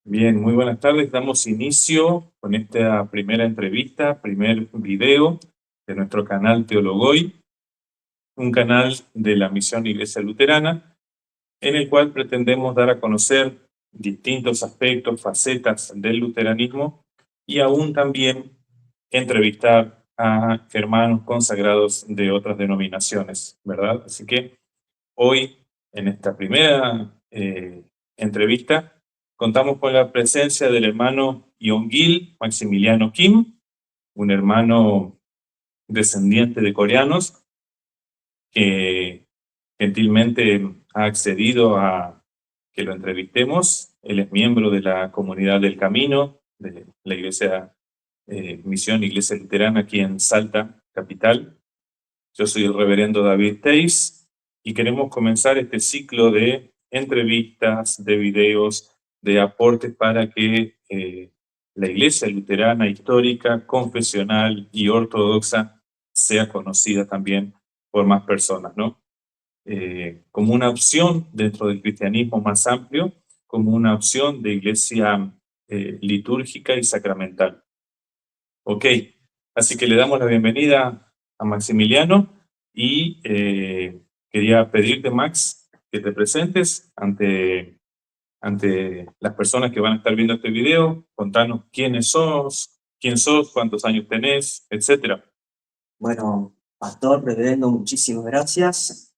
Bien, muy buenas tardes. Damos inicio con esta primera entrevista, primer video de nuestro canal Teologoy, un canal de la Misión Iglesia Luterana, en el cual pretendemos dar a conocer distintos aspectos, facetas del luteranismo y aún también entrevistar a hermanos consagrados de otras denominaciones, ¿verdad? Así que hoy, en esta primera entrevista, contamos con la presencia del hermano Yongil Maximiliano Kim, un hermano descendiente de coreanos que gentilmente ha accedido a que lo entrevistemos. Él es miembro de la Comunidad del Camino, de la Iglesia Misión Iglesia Luterana aquí en Salta, capital. Yo soy el reverendo David Teis y queremos comenzar este ciclo de entrevistas, de videos, de aportes para que la Iglesia Luterana histórica, confesional y ortodoxa sea conocida también por más personas, ¿no? Como una opción dentro del cristianismo más amplio, como una opción de iglesia litúrgica y sacramental. Ok, así que le damos la bienvenida a Maximiliano y quería pedirte, Max, que te presentes ante las personas que van a estar viendo este video, contanos quién sos, cuántos años tenés, etcétera. Bueno, Pastor, reverendo, muchísimas gracias.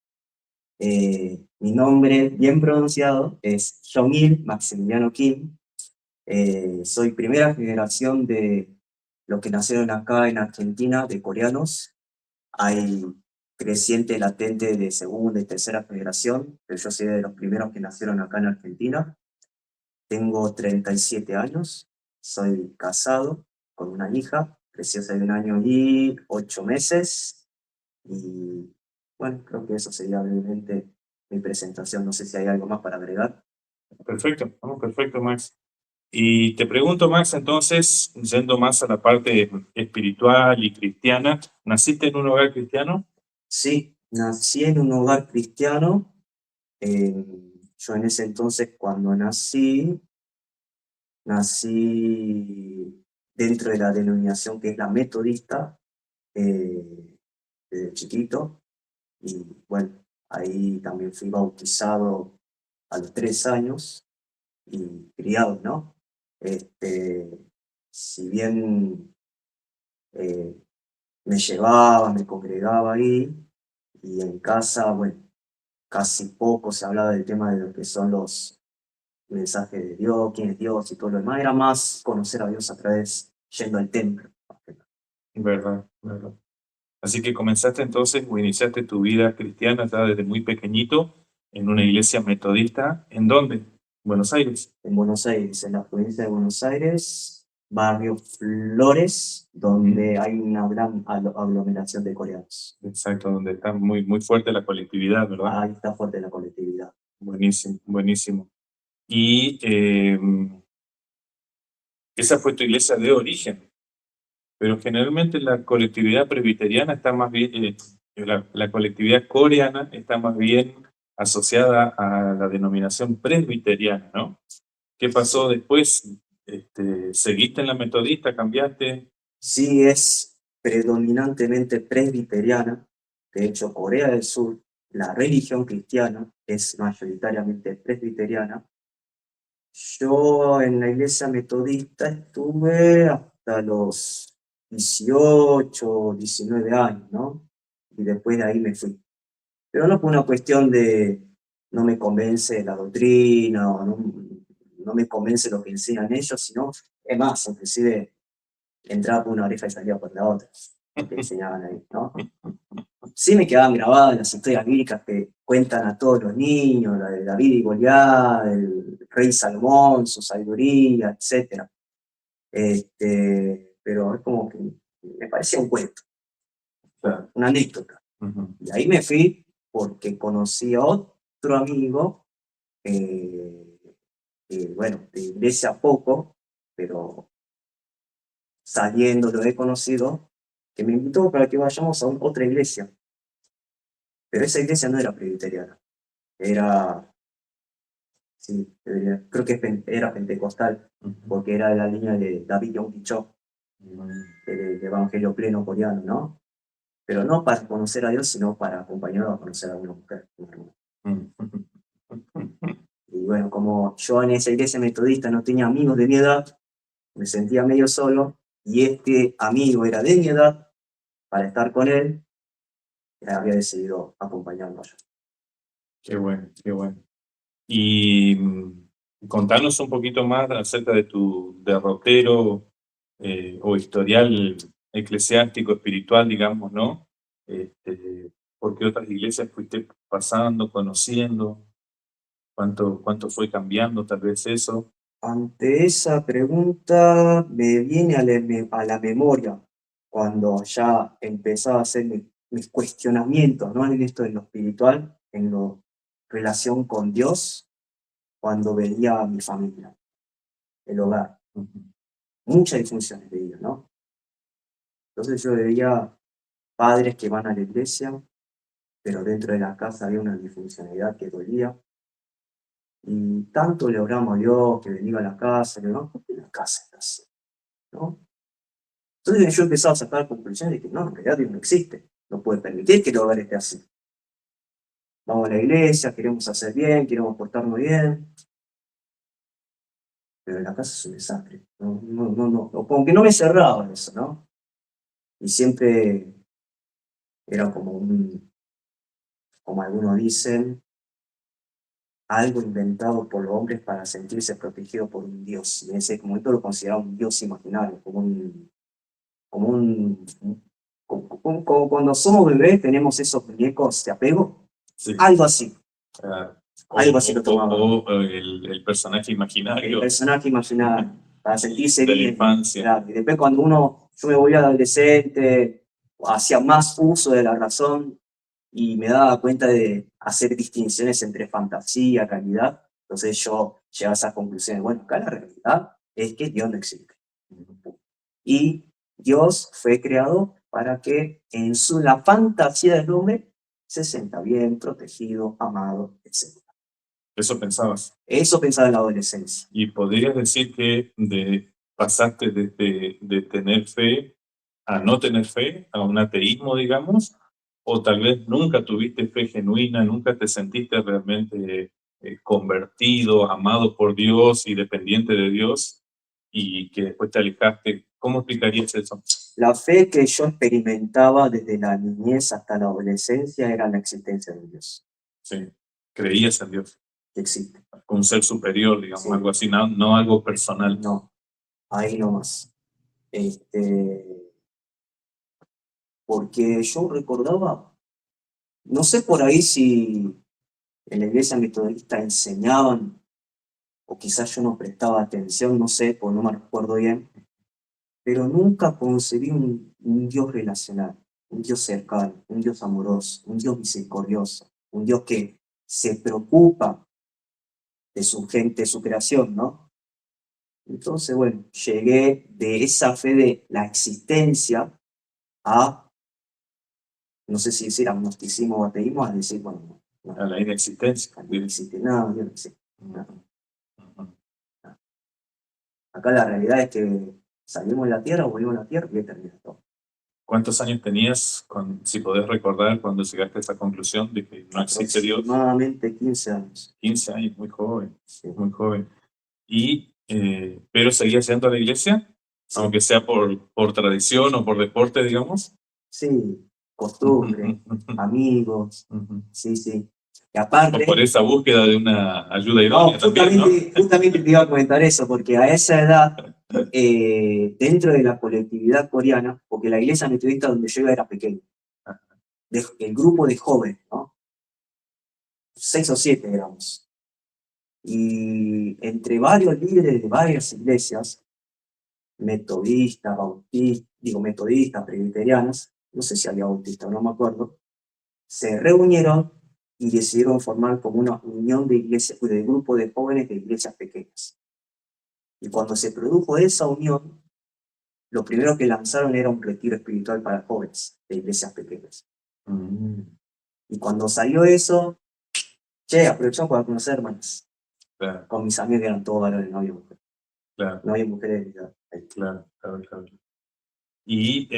Mi nombre bien pronunciado es Jong-il Maximiliano Kim. Soy primera generación de los que nacieron acá en Argentina, de coreanos. Hay creciente latente de segunda y tercera generación, pero yo soy de los primeros que nacieron acá en Argentina. Tengo 37 años, soy casado con una hija, creció hace 1 año y 8 meses. Y bueno, creo que eso sería brevemente mi presentación. No sé si hay algo más para agregar. Perfecto, vamos, perfecto, Max. Y te pregunto, Max, entonces, yendo más a la parte espiritual y cristiana, ¿naciste en un hogar cristiano? Sí, nací en un hogar cristiano. Yo en ese entonces, cuando nací dentro de la denominación que es la metodista, desde chiquito. Y bueno, ahí también fui bautizado a los 3 años y criado, ¿no? Si bien eh, me llevaba, me congregaba ahí, y en casa, bueno, casi poco se hablaba del tema de lo que son los mensajes de Dios, quién es Dios y todo lo demás, era más conocer a Dios a través, yendo al templo. Verdad, verdad. Así que comenzaste entonces o iniciaste tu vida cristiana ya desde muy pequeñito en una iglesia metodista. ¿En dónde? Buenos Aires. En Buenos Aires, en la provincia de Buenos Aires, barrio Flores, donde hay una gran aglomeración de coreanos. Exacto, donde está muy, muy fuerte la colectividad, ¿verdad? Ahí está fuerte la colectividad. Buenísimo, buenísimo. Y esa fue tu iglesia de origen, pero generalmente la colectividad presbiteriana está más bien, la colectividad coreana está más bien asociada a la denominación presbiteriana, ¿no? ¿Qué pasó después? ¿Seguiste en la metodista? ¿Cambiaste? Sí, es predominantemente presbiteriana. De hecho, Corea del Sur, la religión cristiana es mayoritariamente presbiteriana. Yo en la iglesia metodista estuve hasta los 18, 19 años, ¿no? Y después de ahí me fui. Pero no por una cuestión de no me convence la doctrina o no me convence lo que enseñan ellos, sino, es más, inclusive entraba por una oreja y salía por la otra, lo que enseñaban ahí, ¿no? Sí me quedaban grabadas las historias bíblicas que cuentan a todos los niños, la de David y Goliat, el rey Salomón, su sabiduría, etc. Pero es como que me parecía un cuento, Claro. una anécdota. Y ahí me fui porque conocí a otro amigo, bueno, de iglesia poco, pero saliendo lo he conocido, que me invitó para que vayamos a otra iglesia. Pero esa iglesia no era presbiteriana, era sí, creo que era pentecostal, porque era de la línea de David Yonggi-cho, del Evangelio Pleno coreano, ¿no? Pero no para conocer a Dios, sino para acompañarlo a conocer a una mujer. Y bueno, como yo en esa iglesia metodista no tenía amigos de mi edad, me sentía medio solo, y este amigo era de mi edad, para estar con él, había decidido acompañarlo allá. Qué bueno, qué bueno. Y contanos un poquito más acerca de tu derrotero o historial eclesiástico, espiritual, digamos, ¿no? ¿Por qué otras iglesias fuiste pasando, conociendo? ¿Cuánto fue cambiando tal vez eso? Ante esa pregunta me viene a la memoria cuando ya empezaba a hacer mis cuestionamientos, ¿no? En esto de lo espiritual, en lo relación con Dios, cuando veía a mi familia, el hogar. Muchas disfunciones veía, ¿no? Entonces yo veía padres que van a la iglesia, pero dentro de la casa había una disfuncionalidad que dolía. Y tanto le oramos a Dios que bendiga la casa, le oramos, ¿por qué la casa está así? ¿No? Entonces yo empezaba a sacar conclusiones de que no, en realidad Dios no existe, no puede permitir que el hogar esté así. Vamos a la iglesia, queremos hacer bien, queremos portarnos bien, pero en la casa es un desastre. No, como que no me cerraba eso, ¿no? Y siempre era como algunos dicen, algo inventado por los hombres para sentirse protegido por un Dios. Y en ese momento lo consideraba un Dios imaginario, como cuando somos bebés tenemos esos muñecos de apego, Sí. algo así. Algo O, así lo tomaba. o el personaje imaginario El personaje imaginario, para sentirse de la bien. infancia. Claro. Y después cuando yo me volví adolescente, hacía más uso de la razón y me daba cuenta de hacer distinciones entre fantasía, realidad. Entonces yo llegaba a esas conclusiones. Bueno, acá la realidad es que Dios no existe. Y Dios fue creado para que en la fantasía del hombre se sienta bien, protegido, amado, etc. Eso pensabas. Eso pensaba en la adolescencia. Y podrías decir que pasaste de tener fe a no tener fe, a un ateísmo, digamos, o tal vez nunca tuviste fe genuina, nunca te sentiste realmente convertido, amado por Dios y dependiente de Dios, y que después te alejaste. ¿Cómo explicarías eso? La fe que yo experimentaba desde la niñez hasta la adolescencia era la existencia de Dios. Sí, creías en Dios. Que existe. Un ser superior, digamos, Sí. algo así, no algo personal. No, ahí nomás. Porque yo recordaba, no sé por ahí si en la iglesia metodista enseñaban, o quizás yo no prestaba atención, no sé, porque no me recuerdo bien, pero nunca concebí un Dios relacional, un Dios cercano, un Dios amoroso, un Dios misericordioso, un Dios que se preocupa de su gente, de su creación, ¿no? Entonces, bueno, llegué de esa fe de la existencia a, no sé si decir agnosticismo o ateísmo, a decir, bueno, no, A la inexistencia. no existe nada, Dios no existe. No. Acá la realidad es que salimos de la Tierra, volvimos a la Tierra y ahí termina todo. ¿Cuántos años tenías, si podés recordar, cuando llegaste a esa conclusión de que no existe Dios? Aproximadamente 15 años. 15 años, muy joven, Sí. muy joven. Pero seguías yendo a la iglesia, Sí. aunque sea por tradición o por deporte, digamos. Sí, costumbre, amigos, sí, sí. Y aparte, O por esa búsqueda de una ayuda idónea también, ¿no? Justamente te iba a comentar eso, porque a esa edad, dentro de la colectividad coreana, porque la iglesia metodista donde yo iba era pequeña, el grupo de jóvenes, ¿no? 6 o 7 éramos. Y entre varios líderes de varias iglesias, metodistas, metodistas, presbiterianas, no sé si había bautistas, no me acuerdo, se reunieron y decidieron formar como una unión de iglesias, de grupo de jóvenes de iglesias pequeñas. Y cuando se produjo esa unión, lo primero que lanzaron era un retiro espiritual para jóvenes de iglesias pequeñas. Y cuando salió eso, aprovechamos para conocer hermanos. Claro, Con mis amigos eran todos varones, no había mujeres. claro, No había mujeres ahí. claro, claro, claro. ¿Y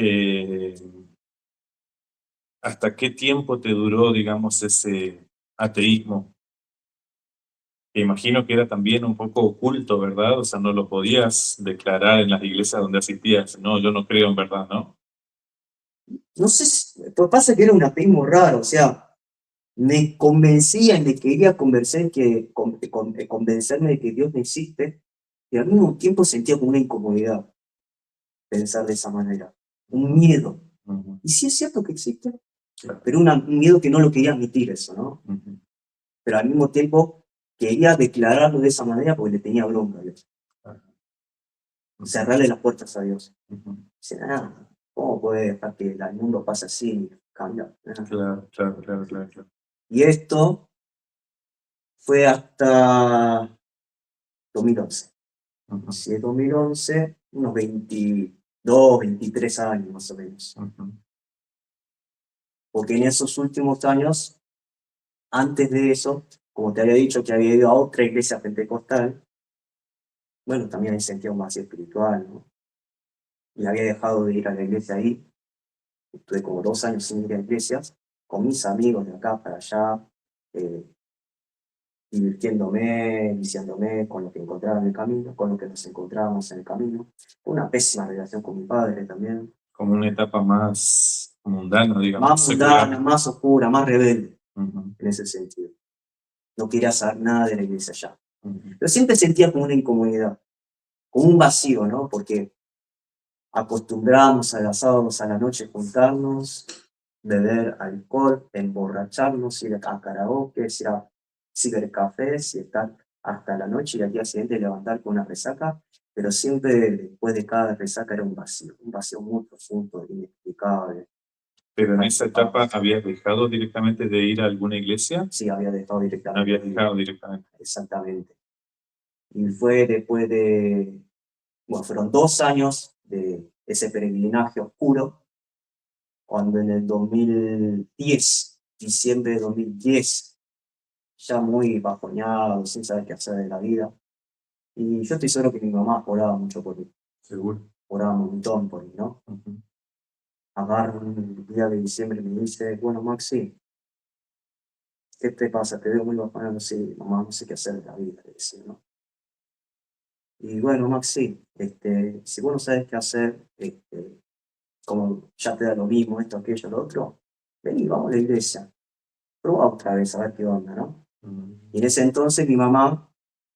hasta qué tiempo te duró, digamos, ese ateísmo? Que imagino que era también un poco oculto, ¿verdad? O sea, no lo podías declarar en las iglesias donde asistías. No, yo no creo en verdad, ¿no? No sé, pues pasa que era un ateísmo raro, o sea, me convencía y me quería convencerme de que Dios no existe, y al mismo tiempo sentía como una incomodidad pensar de esa manera, un miedo. Ujú, Y sí es cierto que existe, claro, pero un miedo que no lo quería admitir eso, ¿no? ujú, Pero al mismo tiempo quería declararlo de esa manera porque le tenía bronca a Dios, claro, ujú, cerrarle las puertas a Dios. ujú. Dice, ¿cómo puede dejar que el mundo pase así y cambia? Claro, claro, claro, claro, claro. Y esto fue hasta 2011. Ujú, Si es 2011, unos 22, 23 años más o menos. ujú, Porque en esos últimos años, antes de eso, como te había dicho que había ido a otra iglesia pentecostal, bueno, también me sentía un vacío espiritual, ¿no? Y había dejado de ir a la iglesia ahí. Estuve como 2 años sin ir a iglesias, con mis amigos de acá para allá, eh, divirtiéndome, viciándome con lo que encontraba en el camino, con lo que nos encontrábamos en el camino. Una pésima relación con mi padre también. como una etapa más mundana, digamos, Más mundana, secular. más oscura, más rebelde Ujú, en ese sentido. No quería saber nada de la iglesia ya. ujú, Pero siempre sentía como una incomodidad, como un vacío, ¿no? Porque acostumbrábamos a los sábados a la noche juntarnos, beber alcohol, emborracharnos, ir a karaoke, ir a cibercafés y estar hasta la noche y al día siguiente levantar con una resaca, pero siempre después de cada resaca era un vacío muy profundo, inexplicable, pero en esa falta de etapa paz. habías dejado directamente de ir a alguna iglesia, Sí, había dejado directamente habías de ir, dejado directamente. exactamente. Y fue después de, bueno, fueron 2 años de ese peregrinaje oscuro, cuando en el 2010, diciembre de 2010, ya muy bajoñado, sin saber qué hacer de la vida. Y yo estoy seguro que mi mamá oraba mucho por mí, Seguro. oraba un montón por mí, ¿no? Ujú. Agarro un día de diciembre y me dice, bueno, Maxi, ¿qué te pasa? Te veo muy bajoñado, sí, mamá, no sé qué hacer de la vida, le decía, ¿no? Y bueno, Maxi, si vos no sabes qué hacer, como ya te da lo mismo, esto, aquello, lo otro, vení, vamos a la iglesia, prueba otra vez a ver qué onda, ¿no? Y en ese entonces mi mamá,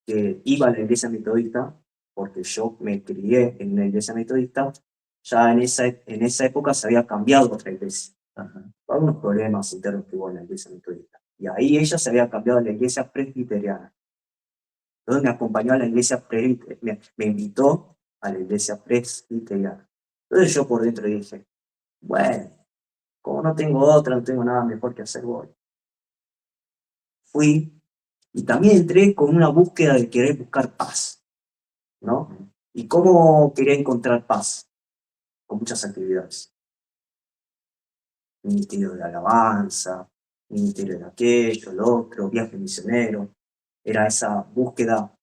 que iba a la iglesia metodista, porque yo me crié en una iglesia metodista, ya en esa época se había cambiado a otra iglesia. Ajá. Por algunos problemas internos que hubo en la iglesia metodista. Y ahí ella se había cambiado a la iglesia presbiteriana. Entonces me acompañó a la iglesia presbiteriana, me invitó a la iglesia presbiteriana. Entonces yo por dentro dije, bueno, como no tengo otra, no tengo nada mejor que hacer, voy. Fui y también entré con una búsqueda de querer buscar paz, ¿no? ¿Y cómo quería encontrar paz? Con muchas actividades. Ministerio de alabanza, ministerio de aquello, lo otro, viaje misionero. Era esa búsqueda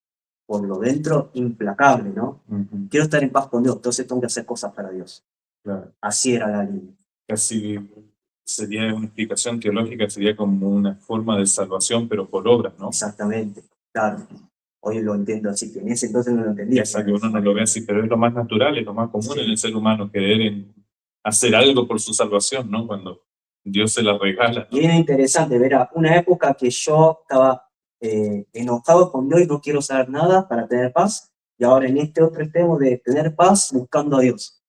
por lo dentro implacable, ¿no? Ujú. Quiero estar en paz con Dios, entonces tengo que hacer cosas para Dios. Claro. Así era la línea. Casi sería una explicación teológica, sería como una forma de salvación, pero por obras, ¿no? Exactamente, claro. Hoy lo entiendo así, que en ese entonces no lo entendía. Esa que uno no lo ve así, pero es lo más natural, es lo más común en el ser humano, querer hacer algo por su salvación, ¿no? Cuando Dios se la regala, Y ¿no? era interesante ver a una época que yo estaba enojado con Dios y no quiero saber nada para tener paz, y ahora en este otro extremo de tener paz buscando a Dios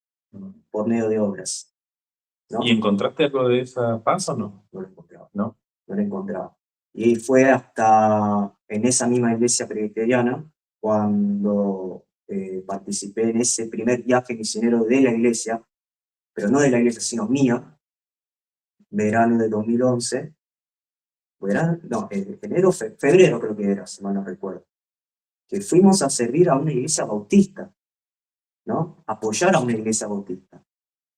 por medio de obras, ¿Y ¿no? encontraste algo de esa paz o no? No lo encontraba, ¿No? no lo encontraba. Y fue hasta en esa misma iglesia presbiteriana cuando participé en ese primer viaje misionero de la iglesia, pero no de la iglesia, sino mía, verano de 2011, verano, no, enero, febrero creo que era, si mal no recuerdo, que fuimos a servir a una iglesia bautista, ¿no? Apoyar a una iglesia bautista,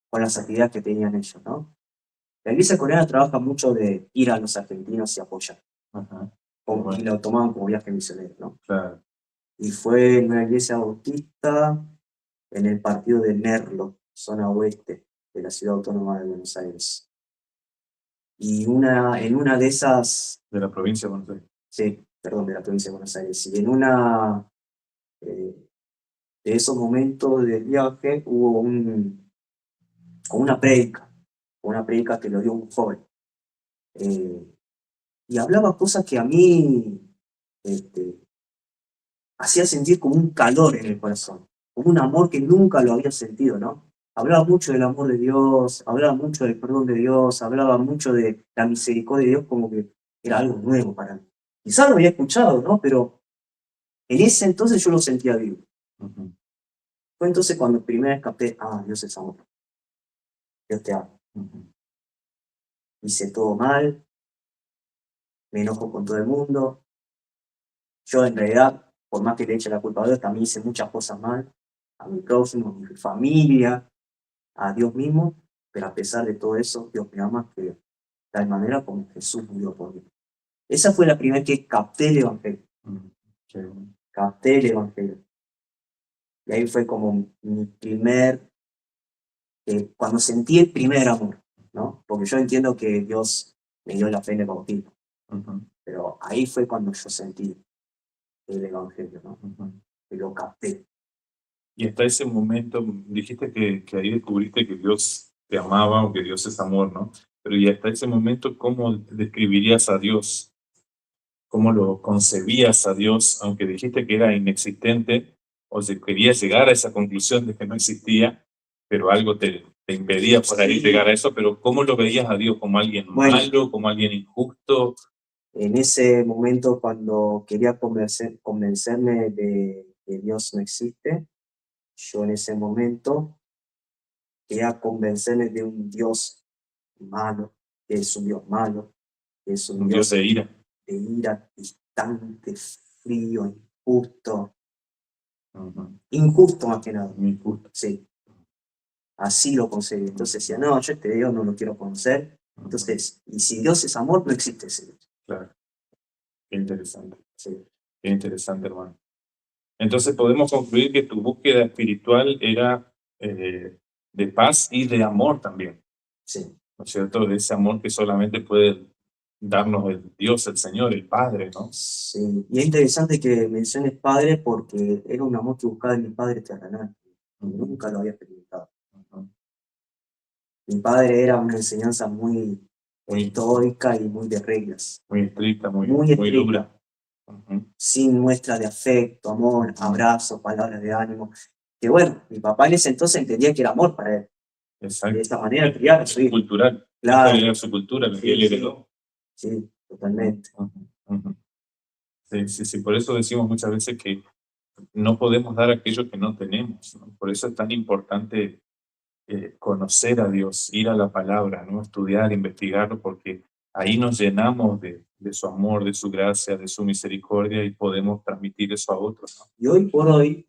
con las actividades que tenían ellos, ¿no? La iglesia coreana trabaja mucho de ir a los argentinos y apoyar. Ajá. y lo tomaban como viaje misionero, ¿no? Claro. Y fue en una iglesia bautista en el partido de Merlo, zona oeste de la ciudad autónoma de Buenos Aires. Y en una de esas, De la provincia de Buenos Aires. sí, perdón, de la provincia de Buenos Aires, y en una de esos momentos del viaje hubo una prédica que lo dio un joven. Y hablaba cosas que a mí este, hacía sentir como un calor en el corazón, como un amor que nunca lo había sentido, ¿no? Hablaba mucho del amor de Dios, hablaba mucho del perdón de Dios, hablaba mucho de la misericordia de Dios, como que era algo nuevo para mí. Quizás lo había escuchado, ¿no? Pero en ese entonces yo lo sentía vivo. Ujú, Fue entonces cuando primero escapé, Dios es amor, Dios te ama. ujú. Hice todo mal, me enojo con todo el mundo. Yo en realidad, por más que le eche la culpa a Dios, también hice muchas cosas mal, a mi prójimo, a mi familia, a Dios mismo, pero a pesar de todo eso, Dios me ama que de tal manera como Jesús murió por mí. Esa fue la primera que capté el Evangelio, Qué bueno. capté el Evangelio. Y ahí fue como mi primer, cuando sentí el primer amor, ¿no? Porque yo entiendo que Dios me dio la fe en el bautismo, Ujú, pero ahí fue cuando yo sentí el Evangelio, ¿no? ujú. Y lo capté. Y hasta ese momento dijiste que ahí descubriste que Dios te amaba o que Dios es amor, ¿no? Pero y hasta ese momento, ¿cómo describirías a Dios? ¿Cómo lo concebías a Dios, aunque dijiste que era inexistente, o si querías llegar a esa conclusión de que no existía, pero algo te impedía por ahí llegar a eso, pero ¿cómo lo veías a Dios? ¿Como alguien Bueno, malo, como alguien injusto? en ese momento cuando quería convencerme de que Dios no existe, yo en ese momento quería convencerme de un Dios malo, que es un Dios malo, que es un Un Dios Dios de ira. de ira, distante, frío, injusto, Ujú. injusto más que nada, Injusto. sí, así lo concebí. Entonces decía, no, yo este Dios no lo quiero conocer. Ujú. Entonces, y si Dios es amor, no existe ese Dios. Claro, qué interesante. Sí, Qué interesante, hermano. Entonces podemos concluir que tu búsqueda espiritual era de paz y de amor también, sí. ¿no es cierto? De ese amor que solamente puede darnos el Dios, el Señor, el Padre, ¿no? Sí, y es interesante que menciones padre porque era un amor que buscaba en mi padre terrenal. Y Ujú, nunca lo había experimentado. ujú. Mi padre era una enseñanza muy Muy, estoica y muy de reglas, muy estricta, muy, muy muy dura. estricta, Ujú, sin muestra de afecto, amor, ujú. abrazo, palabras de ánimo. Que bueno, mi papá en ese entonces entendía que era amor para él. De Exacto. esa manera criar a su hijo. Cultural. Esa Claro, era su cultura, la que él sí, sí, heredó. sí, Ujú, totalmente. ujú, ujú. Sí, sí, sí. Por eso decimos muchas veces que no podemos dar aquello que no tenemos, ¿no? Por eso es tan importante conocer a Dios, ir a la palabra, ¿no? Estudiar, investigarlo, porque ahí nos llenamos de su amor, de su gracia, de su misericordia y podemos transmitir eso a otros, ¿no? Y hoy por hoy,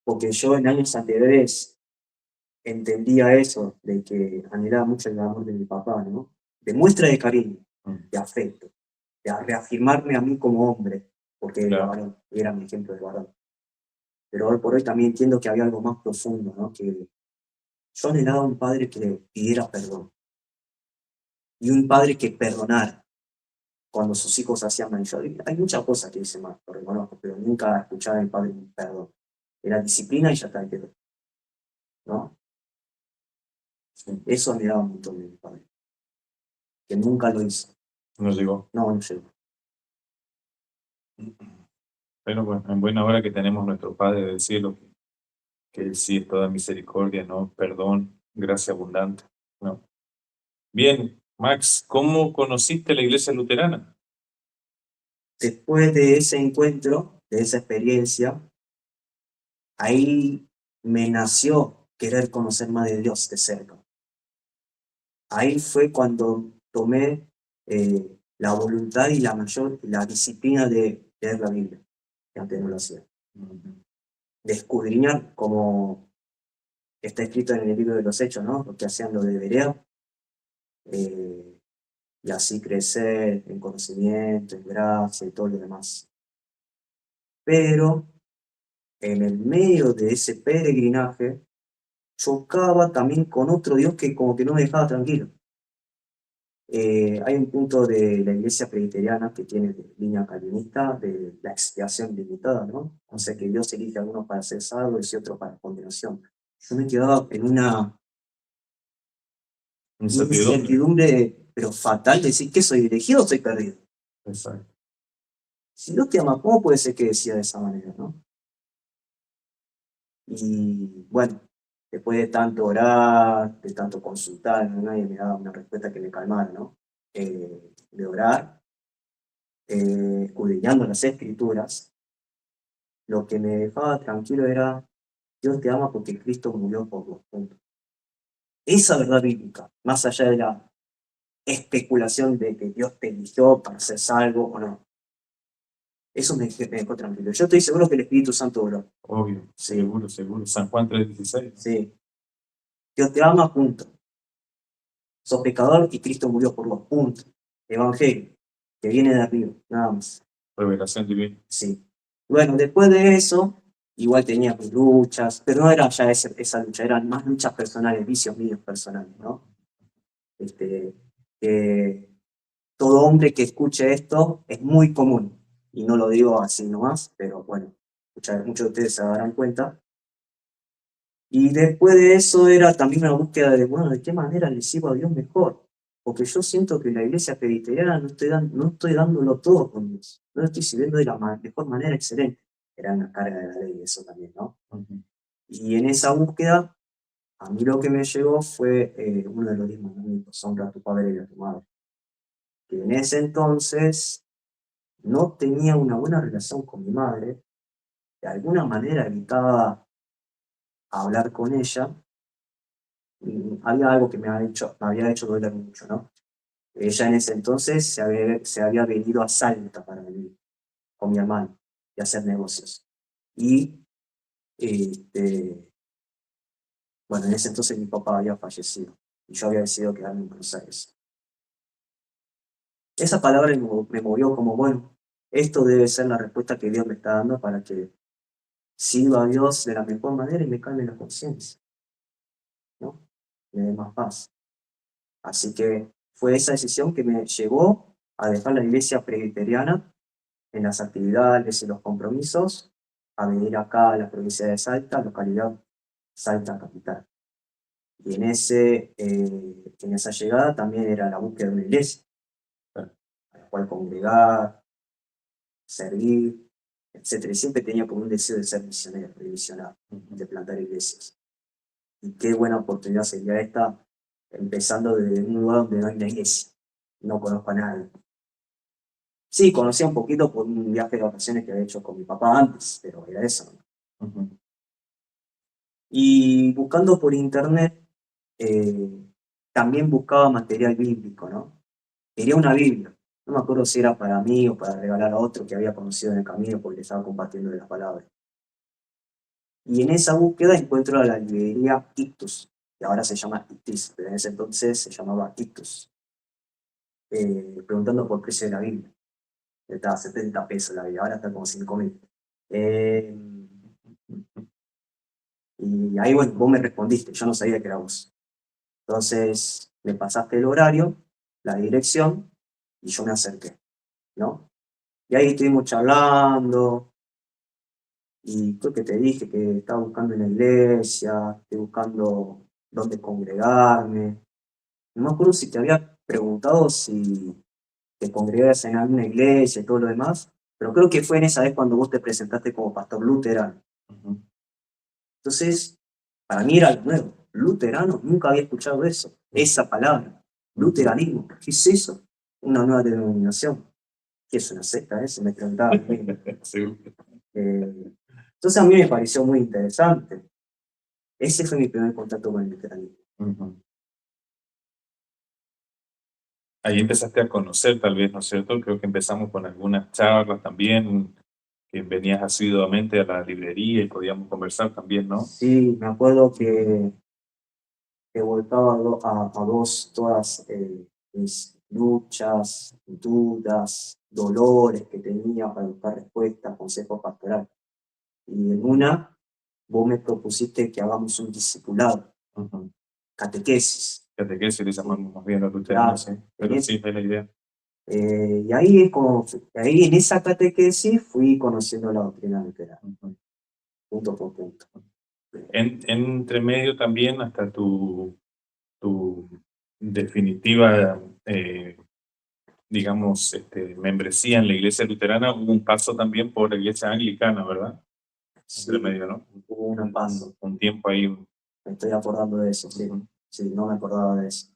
porque yo en años anteriores entendía eso, de que anhelaba mucho el amor de mi papá, ¿no? De muestra de cariño, Mm, de afecto, de reafirmarme a mí como hombre, porque era claro, varón, era mi ejemplo de varón. Pero hoy por hoy también entiendo que había algo más profundo, ¿no? Que yo anhelaba un padre que pidiera perdón y un padre que perdonara cuando sus hijos hacían mal. Hay muchas cosas que hice mal, lo reconozco, pero nunca escuchaba del padre un perdón. Era disciplina y ya está, quedó, ¿no? sí, Eso anhelaba un montón de mi padre, que nunca lo hizo. nos llegó. No, no llegó. Pero bueno, en buena hora que tenemos nuestro Padre del cielo, que Él sí es toda misericordia, ¿no? Perdón, gracia abundante, ¿no? Bien, Max, ¿cómo conociste la iglesia luterana? Después de ese encuentro, de esa experiencia, ahí me nació querer conocer más de Dios de cerca. Ahí fue cuando tomé la voluntad y la disciplina de leer la Biblia, que antes no lo hacía. Ujú, De escudriñar, como está escrito en el libro de los Hechos, ¿no? Lo que hacían los de Berea, y así crecer en conocimiento, en gracia y todo lo demás. Pero en el medio de ese peregrinaje chocaba también con otro Dios que como que no me dejaba tranquilo. Hay un punto de la iglesia presbiteriana que tiene de línea calvinista de la expiación limitada, ¿no? O sea que Dios elige a algunos para ser salvos y otros para condenación. Yo me quedaba en una incertidumbre, pero fatal, de decir que soy elegido o soy perdido. Exacto. Si Dios te ama, ¿cómo puede ser que decía de esa manera, no? Y bueno, después de tanto orar, de tanto consultar, ¿no? Nadie me daba una respuesta que me calmara, ¿no? De orar, escudriñando las escrituras, lo que me dejaba tranquilo era, Dios te ama porque Cristo murió por vos, punto. Esa verdad bíblica, más allá de la especulación de que Dios te eligió para ser salvo o no. Eso me dejó tranquilo. Yo estoy seguro que el Espíritu Santo oró. Obvio, Sí. seguro, seguro. San Juan 3:16. Sí. Dios te ama, punto. Sos pecador y Cristo murió por vos, punto. Evangelio, que viene de arriba, nada más. Revelación divina. Sí. Bueno, después de eso, igual tenía mis luchas, pero no era ya esa lucha, eran más luchas personales, vicios míos personales, ¿no? Todo hombre que escuche esto es muy común, y no lo digo así nomás, pero bueno, muchos de ustedes se darán cuenta. Y después de eso era también una búsqueda de, bueno, ¿de qué manera le sirvo a Dios mejor? Porque yo siento que en la iglesia presbiteriana no estoy dándolo todo con Dios, no lo estoy sirviendo de la mejor manera, excelente. Era una carga de la ley eso también, ¿no? Y en esa búsqueda, a mí lo que me llegó fue uno de los 10 mandamientos, honra a tu padre y a tu madre. Que en ese entonces no tenía una buena relación con mi madre, de alguna manera evitaba hablar con ella, y había algo que me había hecho doler mucho, ¿no? Ella en ese entonces se había venido a Salta para vivir con mi hermano y hacer negocios. Y, bueno, en ese entonces mi papá había fallecido y yo había decidido quedarme en Buenos Aires. Esa palabra me movió como, bueno, esto debe ser la respuesta que Dios me está dando para que sirva a Dios de la mejor manera y me calme la conciencia, ¿no? Me dé más paz. Así que fue esa decisión que me llevó a dejar la iglesia presbiteriana en las actividades y los compromisos, a venir acá a la provincia de Salta, localidad Salta capital. Y en esa llegada también era la búsqueda de una iglesia, a la cual congregar, servir, etc. Y siempre tenía como un deseo de ser misionero, de misionar, de plantar iglesias. Y qué buena oportunidad sería esta, empezando desde un lugar donde no hay una iglesia. No conozco a nadie. Sí, conocía un poquito por un viaje de vacaciones que había hecho con mi papá antes, pero era eso, ¿no? Y buscando por internet, también buscaba material bíblico, ¿no? Quería una Biblia. No me acuerdo si era para mí o para regalar a otro que había conocido en el camino porque le estaba compartiendo de las palabras. Y en esa búsqueda encuentro a la librería Ictus, que ahora se llama Ictis, pero en ese entonces se llamaba Ictus, preguntando por el precio de la Biblia. Estaba a 70 pesos la Biblia, ahora está como 5.000. Y ahí, bueno, vos me respondiste, yo no sabía que era vos. Entonces, me pasaste el horario, la dirección, y yo me acerqué, ¿no? Y ahí estuvimos charlando, y creo que te dije que estaba buscando una iglesia, estoy buscando dónde congregarme. No me acuerdo si te había preguntado si te congregabas en alguna iglesia y todo lo demás, pero creo que fue en esa vez cuando vos te presentaste como pastor luterano. Entonces, para mí era algo nuevo. Luterano, nunca había escuchado eso, esa palabra. Luteranismo, ¿qué es eso? Una nueva denominación. ¿Qué es una secta? Se me preguntaba. Entonces a mí me pareció muy interesante. Ese fue mi primer contacto con el luteranismo. Ahí empezaste a conocer tal vez, ¿no es cierto? Creo que empezamos con algunas charlas también, que venías asiduamente a la librería y podíamos conversar también, ¿no? Sí, me acuerdo que volcaba a dos todas mis luchas, dudas, dolores que tenía para buscar respuestas, consejos pastorales. Y en una, vos me propusiste que hagamos un discipulado, Ujú. catequesis. Catequesis le llamamos más bien a los Claro, luteranos, sí. Pero en sí, es la idea. y ahí es como, ahí en esa catequesis fui conociendo la doctrina luterana, Ujú. punto por punto. Entre medio también, hasta tu definitiva, digamos, membresía en la iglesia luterana, hubo un paso también por la iglesia anglicana, ¿verdad? Entre Sí, medio, ¿no? hubo un paso, Un tiempo ahí. me estoy acordando de eso, sí. Ujú. Sí, no me acordaba de eso.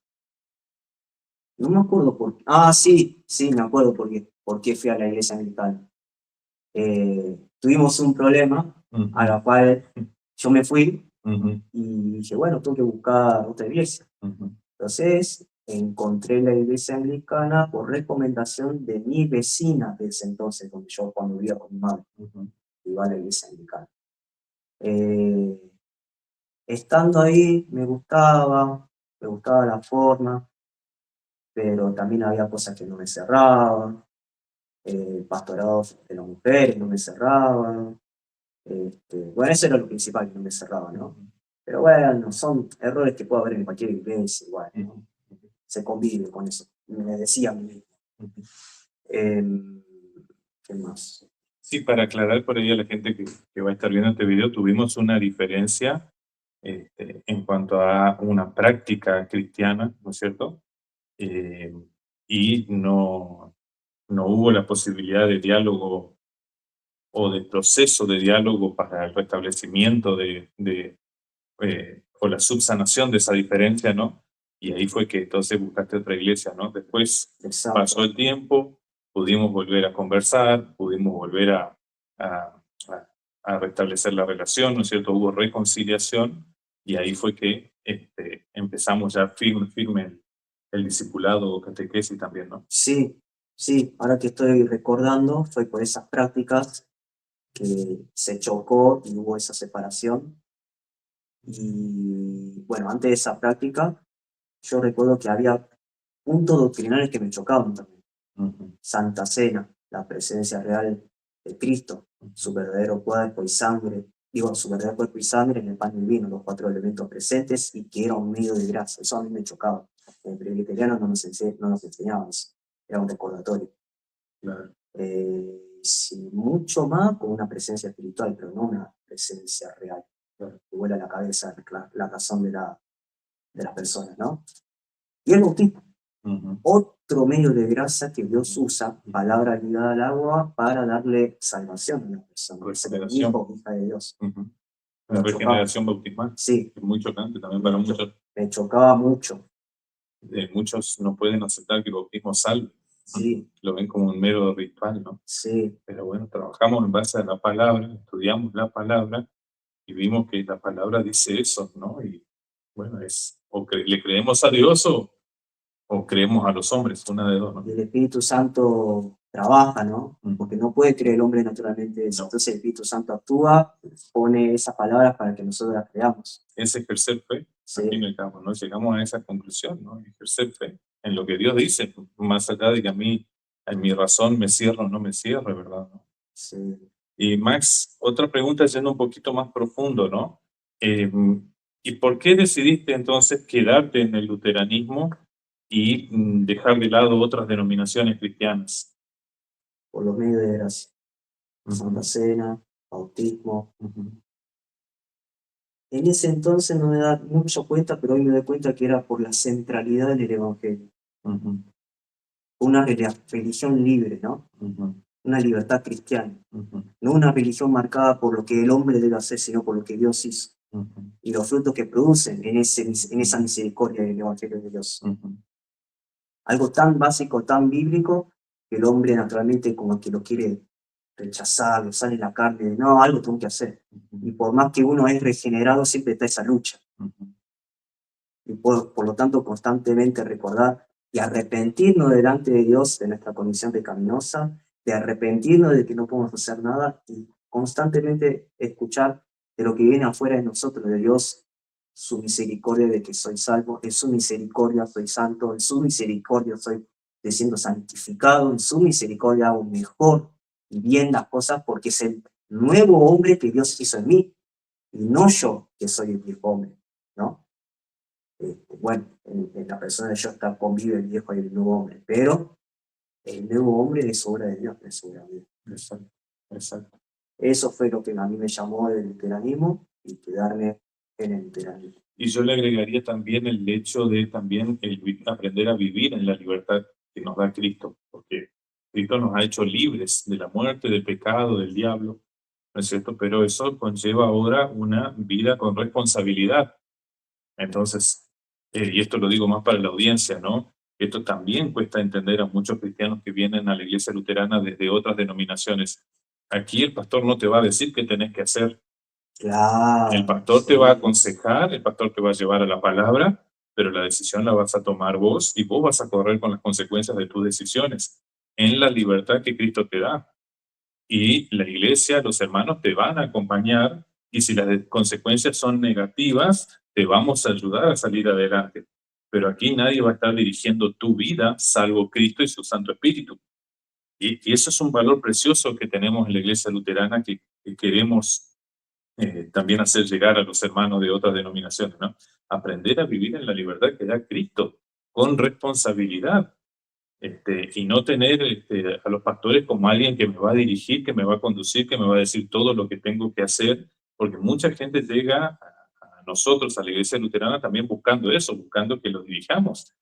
No me acuerdo por qué. Ah, sí, sí, me acuerdo por qué fui a la iglesia anglicana. Tuvimos un problema a la Ujú. cual yo me fui Ujú. y dije, bueno, tengo que buscar otra iglesia. Ujú. Entonces encontré la iglesia anglicana por recomendación de mi vecina de ese entonces, donde yo cuando vivía con mi madre, Ujú. iba a la iglesia anglicana. Estando ahí me gustaba la forma, pero también había cosas que no me cerraban, el pastorado de las mujeres no me cerraba, bueno, eso era lo principal que no me cerraba, ¿no? Pero bueno, son errores que puede haber en cualquier iglesia, igual, ¿no? Ujú. Se convive con eso, me decía a mí mismo. Ujú. Em, ¿Qué más? Sí, para aclarar por ahí a la gente que va a estar viendo este video, tuvimos una diferencia en cuanto a una práctica cristiana, ¿no es cierto? Eh, y no hubo la posibilidad de diálogo o de proceso de diálogo para el restablecimiento o la subsanación de esa diferencia, ¿no? Y ahí fue que entonces buscaste otra iglesia, ¿no? Después Exacto. pasó el tiempo, pudimos volver a conversar, pudimos volver a, a restablecer la relación, ¿no es cierto? Hubo reconciliación y ahí fue que empezamos ya firme el discipulado o catequesis también, ¿no? Sí, sí, ahora que estoy recordando, fue por esas prácticas que se chocó y hubo esa separación. Y bueno, antes de esa práctica, yo recuerdo que había puntos doctrinales que me chocaban también. Ujú. Santa Cena, la presencia real de Cristo, su verdadero cuerpo y sangre, digo, su verdadero cuerpo y sangre en el pan y el vino, los 4 elementos presentes, y que era un medio de gracia. Eso a mí me chocaba. En el presbiteriano no nos enseñaban eso, era un recordatorio. Claro. Sí, mucho más con una presencia espiritual, pero no una presencia real. Claro. Que vuela la cabeza, la razón de las personas, ¿no? Y el bautismo, Ujú. otro medio de gracia que Dios usa, palabra ligada al agua, para darle salvación a una persona, ser un Regeneración. hijo o hija de Dios. Ujú. Me La chocaba, regeneración bautismal sí, es muy chocante también para muchos. me chocaba mucho, Muchos no pueden aceptar que el bautismo salve. sí, Lo ven como un mero ritual, ¿no? sí, Pero bueno, trabajamos en base a la palabra, estudiamos la palabra y vimos que la palabra dice eso, ¿no? Y bueno, es o le creemos a Dios o creemos a los hombres, una de dos, y ¿no? el Espíritu Santo trabaja, ¿no? Ujú. Porque no puede creer el hombre naturalmente eso. No. Entonces el Espíritu Santo actúa, pone esas palabras para que nosotros las creamos. Es ejercer fe, al fin y Sí, al cabo, ¿no? Llegamos a esa conclusión, ¿no? Ejercer fe en lo que Dios dice, más allá de que a mí, en mi razón me cierro o no me cierre, ¿verdad? ¿No? sí. Y Max, otra pregunta yendo un poquito más profundo, ¿no? Eh, ¿Y por qué decidiste entonces quedarte en el luteranismo y dejar de lado otras denominaciones cristianas? Por los medios de gracia. Santa Ujú. Cena, bautismo. Ujú. En ese entonces no me da mucho cuenta, pero hoy me doy cuenta que era por la centralidad del Evangelio. Ujú. Una religión libre, ¿no? Ujú. Una libertad cristiana. Ujú. No una religión marcada por lo que el hombre debe hacer, sino por lo que Dios hizo. Ujú. Y los frutos que producen en esa misericordia del Evangelio de Dios. Ujú. Algo tan básico, tan bíblico, que el hombre naturalmente como que lo quiere rechazar, lo sale en la carne, de, no, algo tengo que hacer. Y por más que uno es regenerado, siempre está esa lucha. Ujú. Y por lo tanto constantemente recordar y arrepentirnos delante de Dios de nuestra condición pecaminosa, de arrepentirnos de que no podemos hacer nada y constantemente escuchar de lo que viene afuera de nosotros, de Dios, su misericordia de que soy salvo, en su misericordia soy santo, en su misericordia soy estoy siendo santificado en su misericordia, hago mejor y bien las cosas porque es el nuevo hombre que Dios hizo en mí, y no yo que soy el viejo hombre, ¿no? Bueno, en la persona de yo está convive el viejo y el nuevo hombre, pero el nuevo hombre es obra de Dios, es obra de Dios. Exacto, exacto. Eso fue lo que a mí me llamó del luteranismo y quedarme en el luteranismo. Y yo le agregaría también el hecho de también aprender a vivir en la libertad que nos da Cristo, porque Cristo nos ha hecho libres de la muerte, del pecado, del diablo, ¿no es cierto? Pero eso conlleva ahora una vida con responsabilidad. Entonces, y esto lo digo más para la audiencia, ¿no? Esto también cuesta entender a muchos cristianos que vienen a la iglesia luterana desde otras denominaciones. Aquí el pastor no te va a decir qué tenés que hacer. Claro. El pastor te va a aconsejar, el pastor te va a llevar a la palabra, pero la decisión la vas a tomar vos y vos vas a correr con las consecuencias de tus decisiones en la libertad que Cristo te da. Y la iglesia, los hermanos te van a acompañar y si las consecuencias son negativas, te vamos a ayudar a salir adelante. Pero aquí nadie va a estar dirigiendo tu vida salvo Cristo y su Santo Espíritu. Y eso es un valor precioso que tenemos en la iglesia luterana que queremos también hacer llegar a los hermanos de otras denominaciones, ¿no? Aprender a vivir en la libertad que da Cristo, con responsabilidad, y no tener a los pastores como alguien que me va a dirigir, que me va a conducir, que me va a decir todo lo que tengo que hacer, porque mucha gente llega a nosotros, a la iglesia luterana, también buscando eso, buscando que los dirijamos,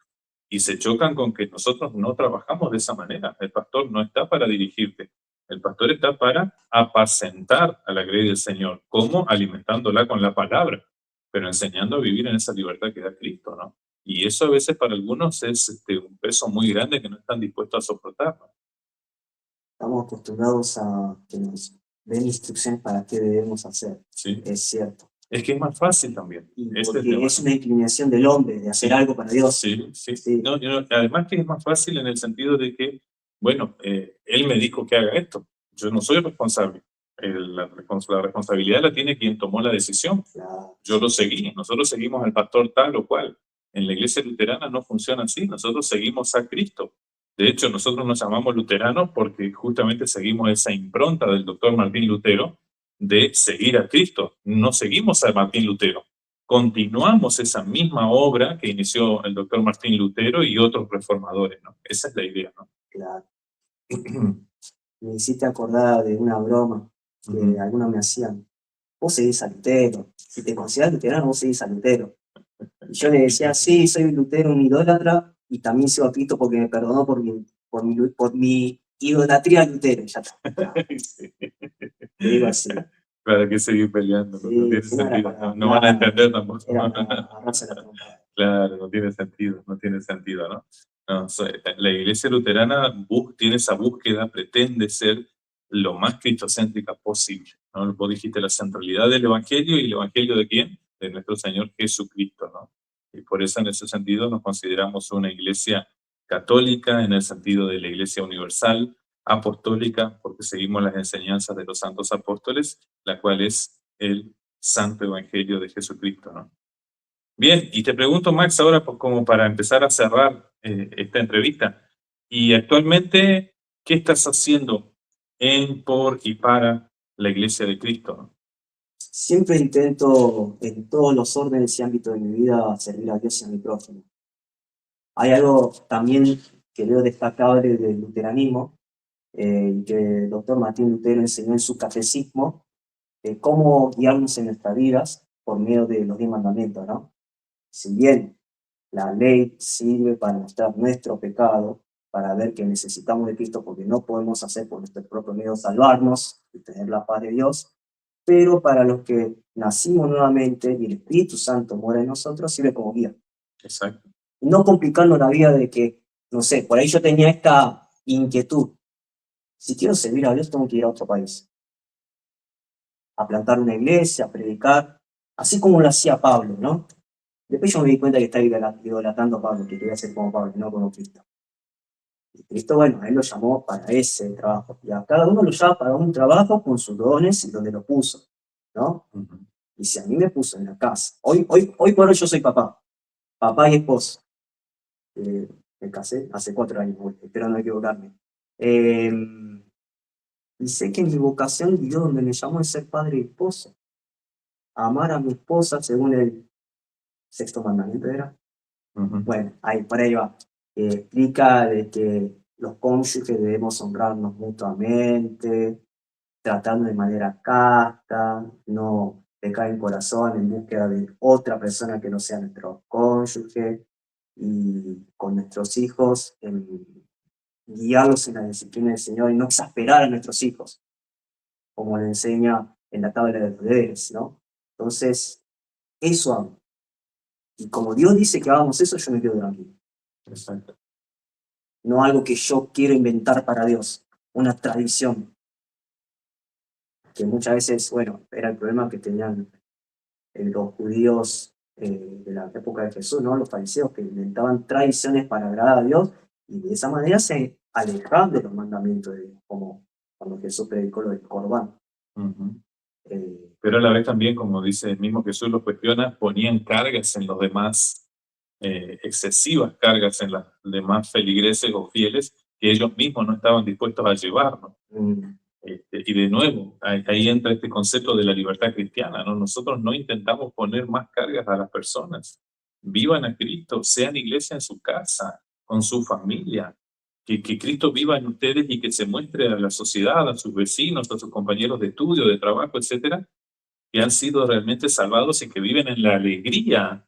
y se chocan con que nosotros no trabajamos de esa manera. El pastor no está para dirigirte. El pastor está para apacentar a la grey del Señor. ¿Cómo? Alimentándola con la palabra, pero enseñando a vivir en esa libertad que da Cristo, ¿no? Y eso a veces para algunos es un peso muy grande que no están dispuestos a soportar, ¿no? Estamos acostumbrados a que nos den instrucciones para qué debemos hacer. Sí. Es cierto. Es que es más fácil también. Y Este porque es una inclinación del hombre de hacer algo para Dios. Sí, sí. Sí. No, además que es más fácil en el sentido de que, bueno, él me dijo que haga esto. Yo no soy responsable. La responsabilidad la tiene quien tomó la decisión. Claro. Yo lo seguí. Nosotros seguimos al pastor tal o cual. En la iglesia luterana no funciona así. Nosotros seguimos a Cristo. De hecho, nosotros nos llamamos luteranos porque justamente seguimos esa impronta del doctor Martín Lutero de seguir a Cristo. No seguimos a Martín Lutero. Continuamos esa misma obra que inició el doctor Martín Lutero y otros reformadores, ¿no? Esa es la idea, ¿no? Claro. Me hiciste acordar de una broma que algunos me hacían. Vos seguís a Lutero. Si te consideras luterano, vos seguís a Lutero. Y yo le decía, sí, soy un Lutero, un idólatra, y también sigo a Cristo porque me perdonó por mi idolatría a Lutero. Ya está. Sí. Te digo así. ¿Para qué seguir peleando? Sí, no tiene sí, no era sentido. para No van a nada. entender tampoco. Era para agarrarse la trompa. Claro, no tiene sentido, ¿no? No, la iglesia luterana tiene esa búsqueda, pretende ser lo más cristocéntrica posible, ¿no? Vos dijiste la centralidad del evangelio, ¿y el evangelio de quién? De nuestro Señor Jesucristo, ¿no? Y por eso en ese sentido nos consideramos una iglesia católica, en el sentido de la iglesia universal, apostólica, porque seguimos las enseñanzas de los santos apóstoles, la cual es el santo evangelio de Jesucristo, ¿no? Bien, y te pregunto, Max, ahora como para empezar a cerrar esta entrevista, y actualmente, ¿qué estás haciendo en, por y para la Iglesia de Cristo? Siempre intento, en todos los órdenes y ámbitos de mi vida, servir a Dios y a mi prójimo. Hay algo también que veo destacable del luteranismo, que el doctor Martín Lutero enseñó en su catecismo, cómo guiarnos en nuestras vidas por medio de los 10 mandamientos, ¿no? Si bien la ley sirve para mostrar nuestro pecado, para ver que necesitamos de Cristo porque no podemos hacer por nuestro propio medio salvarnos y tener la paz de Dios, pero para los que nacimos nuevamente y el Espíritu Santo mora en nosotros, sirve como guía. Exacto. No complicarnos la vida de que, no sé, por ahí yo tenía esta inquietud. Si quiero servir a Dios, tengo que ir a otro país. A plantar una iglesia, a predicar, así como lo hacía Pablo, ¿no? Después yo me di cuenta que estaba idolatando a Pablo, que quería ser como Pablo, no como Cristo. Y Cristo, bueno, a él lo llamó para ese trabajo. Y a cada uno lo llama para un trabajo con sus dones y donde lo puso, ¿no? Y si a mí me puso en la casa, hoy por hoy yo soy papá y esposo. me casé hace 4 años, espero no equivocarme. Y sé que mi vocación y Dios donde me llamó es ser padre y esposo. Amar a mi esposa según el 6º mandamiento, ¿era? Bueno, ahí, por ahí va. Explica de que los cónyuges debemos honrarnos mutuamente, tratando de manera casta, no pecar en corazón en búsqueda de otra persona que no sea nuestro cónyuge, y con nuestros hijos, guiarlos en la disciplina del Señor y no exasperar a nuestros hijos, como le enseña en la tabla de deberes, ¿no? Entonces, eso hago. Y como Dios dice que hagamos eso, yo me quedo tranquilo. Exacto. No algo que yo quiero inventar para Dios, una tradición. Que muchas veces, bueno, era el problema que tenían los judíos de la época de Jesús, ¿no? Los fariseos que inventaban tradiciones para agradar a Dios y de esa manera se alejaban de los mandamientos de Dios, como cuando Jesús predicó lo del Corbán. Pero a la vez también, como dice el mismo Jesús, los cuestiona, ponían cargas en los demás, excesivas cargas en los demás feligreses o fieles que ellos mismos no estaban dispuestos a llevar, ¿no? Y de nuevo, ahí entra este concepto de la libertad cristiana, ¿no? Nosotros no intentamos poner más cargas a las personas. Vivan a Cristo, sean iglesia en su casa, con su familia, que Cristo viva en ustedes y que se muestre a la sociedad, a sus vecinos, a sus compañeros de estudio, de trabajo, etcétera, que han sido realmente salvados y que viven en la alegría,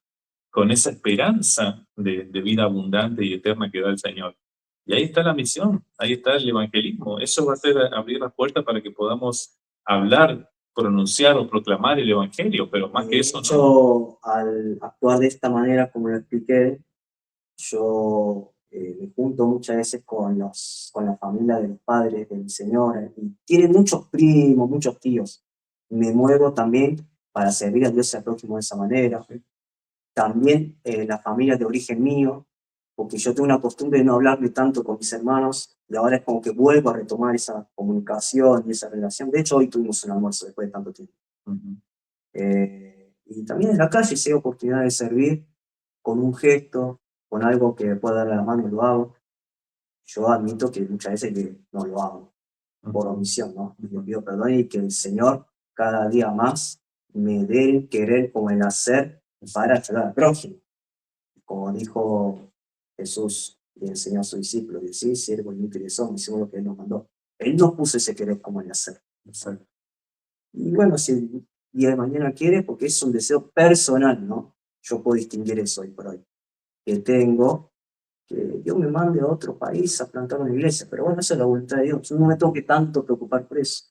con esa esperanza de vida abundante y eterna que da el Señor. Y ahí está la misión, ahí está el evangelismo. Eso va a ser abrir las puertas para que podamos hablar, pronunciar o proclamar el evangelio, pero más que eso, no. Al actuar de esta manera, como lo expliqué, yo me junto muchas veces con la familia de los padres de mi señora, y tiene muchos primos, muchos tíos. Me muevo también para servir a Dios al prójimo de esa manera. También la familia de origen mío, porque yo tengo una costumbre de no hablarme tanto con mis hermanos, y ahora es como que vuelvo a retomar esa comunicación y esa relación. De hecho, hoy tuvimos un almuerzo después de tanto tiempo. Y también en la calle, si hay oportunidad de servir, con un gesto, con algo que pueda darle la mano, lo hago. Yo admito que muchas veces que no lo hago, por omisión, ¿no? Y le pido perdón y que el Señor cada día más me dé el querer como el hacer para ayudar al prójimo. Como dijo Jesús y enseñó a sus discípulos, decir, siervo inútil son, hicimos lo que Él nos mandó. Él nos puso ese querer como el hacer. Exacto. Y bueno, si el día de mañana quiere, porque es un deseo personal, ¿no? Yo puedo distinguir eso hoy por hoy. Que tengo, que Dios me mande a otro país a plantar una iglesia, pero bueno, esa es la voluntad de Dios. No me tengo que tanto preocupar por eso.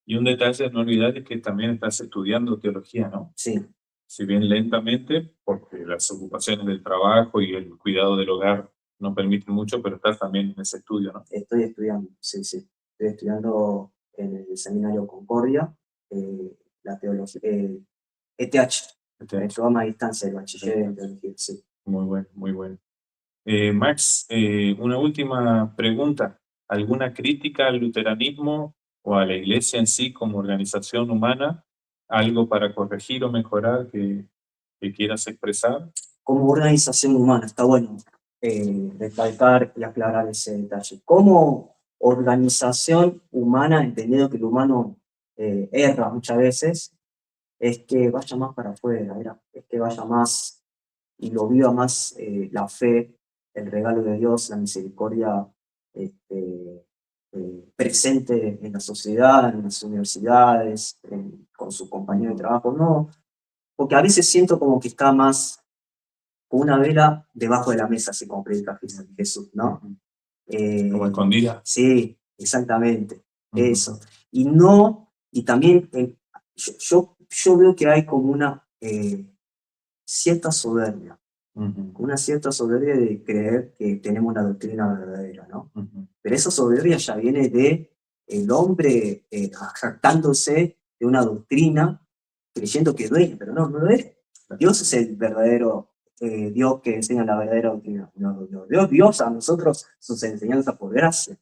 Y un detalle a no olvidar es que también estás estudiando teología, ¿no? Sí. Si bien lentamente, porque las ocupaciones del trabajo y el cuidado del hogar no permiten mucho, pero estás también en ese estudio, ¿no? Estoy estudiando, sí. Estoy estudiando en el seminario Concordia, la teología, ETH, el programa a distancia del bachiller en teología, sí. Muy bueno, muy bueno. Max, una última pregunta. ¿Alguna crítica al luteranismo o a la iglesia en sí como organización humana? ¿Algo para corregir o mejorar que quieras expresar? Como organización humana, está bueno recalcar y aclarar ese detalle. Como organización humana, entendiendo que el humano erra muchas veces, es que vaya más para afuera, es que vaya más y lo viva más la fe, el regalo de Dios, la misericordia presente en la sociedad, en las universidades, con sus compañeros de trabajo, no, porque a veces siento como que está más con una vela debajo de la mesa, así como predica Jesús, ¿no? Como escondida. Sí, exactamente, eso. Y no, y también yo veo que hay como una cierta soberbia, una cierta soberbia de creer que tenemos una doctrina verdadera, ¿no? Pero esa soberbia ya viene de el hombre jactándose de una doctrina, creyendo que es dueño, pero no lo es. Dios es el verdadero Dios que enseña la verdadera doctrina. Dios a nosotros sus enseñanzas por gracia.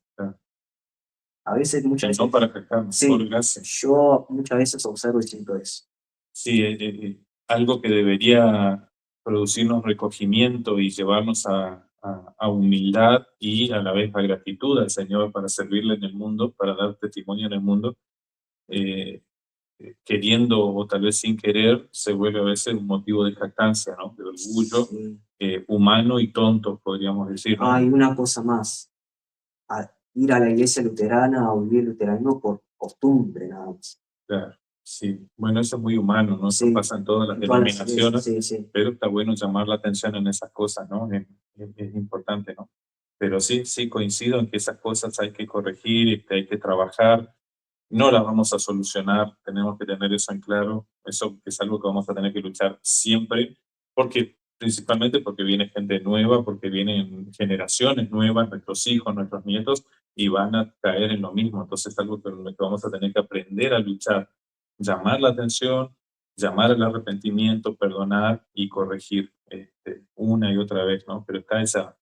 A veces, muchas veces. No para jactarnos, sí, por gracia. Yo muchas veces observo y siento eso. Sí, algo que debería producirnos recogimiento y llevarnos a a humildad y a la vez a gratitud al Señor para servirle en el mundo, para dar testimonio en el mundo, queriendo o tal vez sin querer, se vuelve a veces un motivo de jactancia, ¿no? De orgullo Sí. humano y tonto, podríamos decir, ¿no? Hay una cosa más. Ir a la iglesia luterana o vivir luteranismo por costumbre, nada más. Claro, sí. Bueno, eso es muy humano, ¿no? Eso Sí, pasa en todas las en todas las iglesias, denominaciones, sí. pero está bueno llamar la atención en esas cosas, ¿no? Es importante, ¿no? Pero sí, sí, coincido en que esas cosas hay que corregir y que hay que trabajar. No las vamos a solucionar, tenemos que tener eso en claro. Eso es algo que vamos a tener que luchar siempre, porque principalmente porque viene gente nueva, porque vienen generaciones nuevas, nuestros hijos, nuestros nietos, y van a caer en lo mismo. Entonces es algo que vamos a tener que aprender a luchar, llamar la atención, llamar al arrepentimiento, perdonar y corregir una y otra vez, ¿no? Pero está esa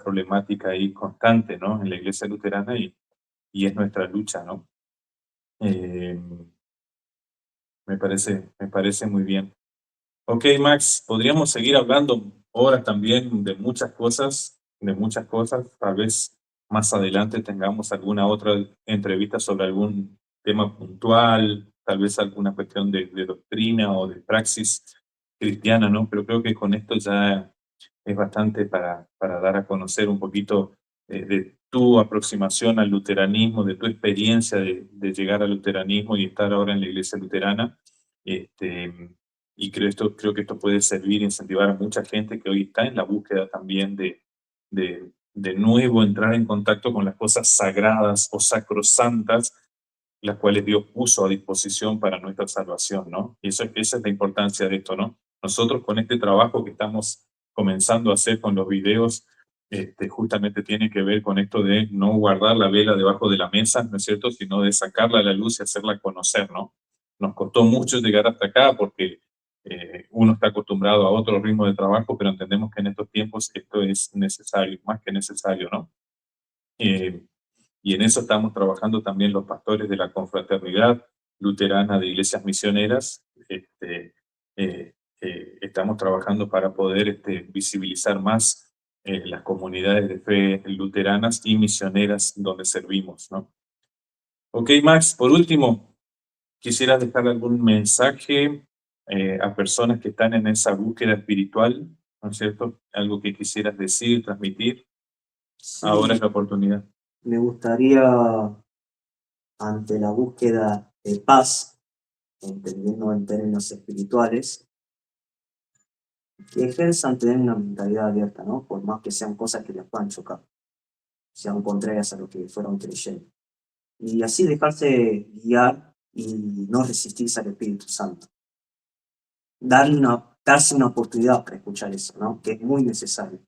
problemática ahí constante, ¿no? En la iglesia luterana y es nuestra lucha, ¿no? Me parece muy bien. Ok, Max, podríamos seguir hablando ahora también de muchas cosas. Tal vez más adelante tengamos alguna otra entrevista sobre algún tema puntual, tal vez alguna cuestión de doctrina o de praxis cristiana, ¿no? Pero creo que con esto ya es bastante para dar a conocer un poquito de tu aproximación al luteranismo, de tu experiencia de llegar al luteranismo y estar ahora en la iglesia luterana. Y creo que esto puede servir e incentivar a mucha gente que hoy está en la búsqueda también de nuevo entrar en contacto con las cosas sagradas o sacrosantas, las cuales Dios puso a disposición para nuestra salvación, ¿no? Y esa es la importancia de esto, ¿no? Nosotros con este trabajo que estamos comenzando a hacer con los videos, justamente tiene que ver con esto de no guardar la vela debajo de la mesa, ¿no es cierto?, sino de sacarla a la luz y hacerla conocer, ¿no? Nos costó mucho llegar hasta acá porque uno está acostumbrado a otro ritmo de trabajo, pero entendemos que en estos tiempos esto es necesario, más que necesario, ¿no? Y en eso estamos trabajando también los pastores de la Confraternidad Luterana de Iglesias Misioneras. Estamos trabajando para poder visibilizar más las comunidades de fe luteranas y misioneras donde servimos, ¿no? Ok, Max, por último, ¿quisieras dejar algún mensaje a personas que están en esa búsqueda espiritual, ¿no es cierto? Algo que quisieras decir, transmitir. Sí, Ahora es la oportunidad. me gustaría, ante la búsqueda de paz, entendiendo en términos espirituales, que ejerzan tener una mentalidad abierta, ¿no? Por más que sean cosas que les puedan chocar, sean contrarias a lo que fueron creyendo. Y así dejarse guiar y no resistirse al Espíritu Santo. Darse una oportunidad para escuchar eso, ¿no? Que es muy necesario.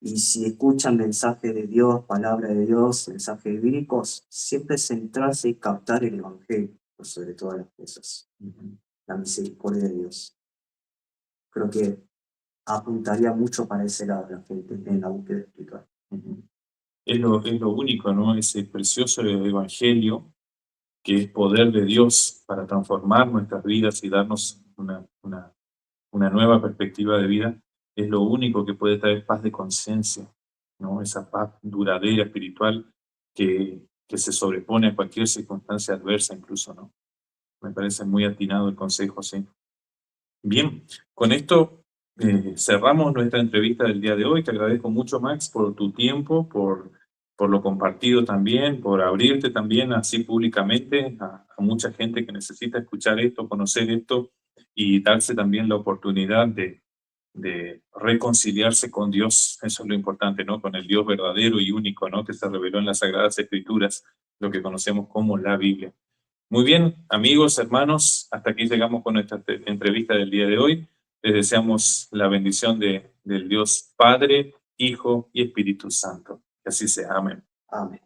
Y si escuchan mensaje de Dios, palabra de Dios, mensajes bíblicos, siempre centrarse y captar el Evangelio por sobre todas las cosas. La misericordia de Dios. Creo que apuntaría mucho para ese lado la gente en la búsqueda espiritual. Es lo único, ¿no? Ese precioso evangelio que es poder de Dios para transformar nuestras vidas y darnos una nueva perspectiva de vida, es lo único que puede traer paz de conciencia, ¿no? Esa paz duradera, espiritual, que se sobrepone a cualquier circunstancia adversa incluso, ¿no? Me parece muy atinado el consejo, sí. Bien, con esto cerramos nuestra entrevista del día de hoy. Te agradezco mucho, Max, por tu tiempo, por lo compartido también, por abrirte también así públicamente a mucha gente que necesita escuchar esto, conocer esto y darse también la oportunidad de reconciliarse con Dios. Eso es lo importante, ¿no? Con el Dios verdadero y único, ¿no? Que se reveló en las Sagradas Escrituras, lo que conocemos como la Biblia. Muy bien, amigos, hermanos, hasta aquí llegamos con nuestra entrevista del día de hoy. Les deseamos la bendición del Dios Padre, Hijo y Espíritu Santo. Que así sea. Amén. Amén.